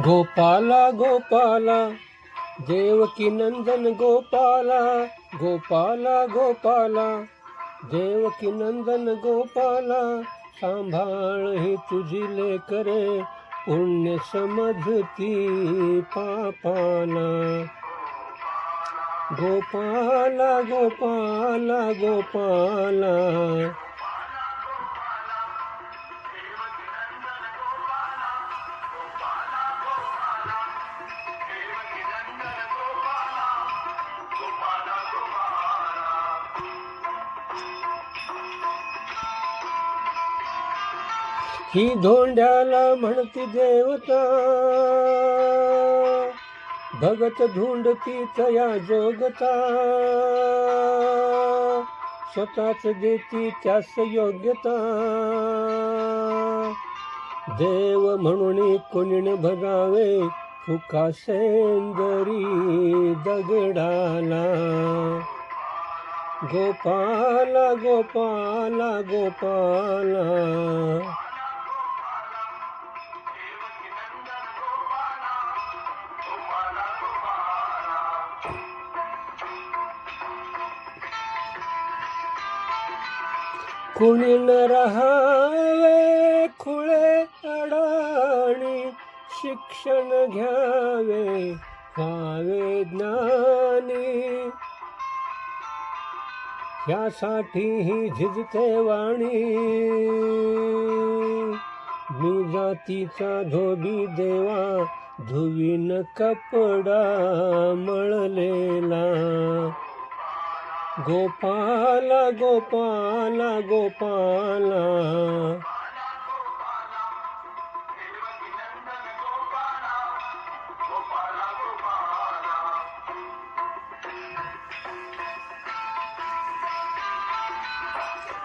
गोपाला गोपाला देवकी नंदन गोपाला गोपाला गोपाला देवकी नंदन गोपाला सांभाळ ही तुझी लेकरे पुण्य समजती पापाला गोपाला गोपाला गोपाला ही धोंड्याला म्हणती देवता भगत धुंडती तया जोगता स्वतःच देती त्यास योग्यता देव म्हणून कोणी भजावे फुका सेंदरी दगडाला गोपाला गोपाला गोपाला कुणी न रहावे खुळे अडाणी शिक्षण घ्यावे व्हावे ज्ञानी यासाठी ही झिजते वाणी मी जातीचा धोबी देवा धुवीन कपडा मळलेला गोपाला गोपाला गोपाला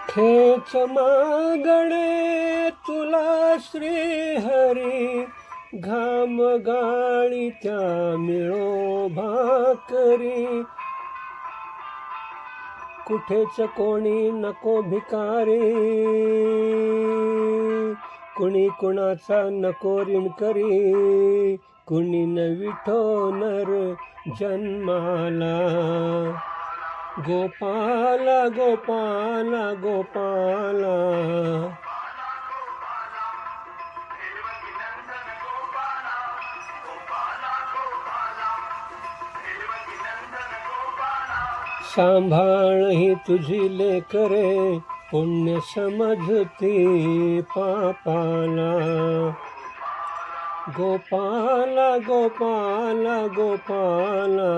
खेच मागणे तुला श्री हरी घाम गाळी त्या मिळो भाकरी कुठेच कोणी नको भिकारी कुणी कुणाचा नको ऋण करी कुणी न विठो नर जन्माला गोपाला गोपाला गोपाला सांभाळ ही तुझी लेकरे पुण्य समजती पापाला गोपाला गोपाला गोपाला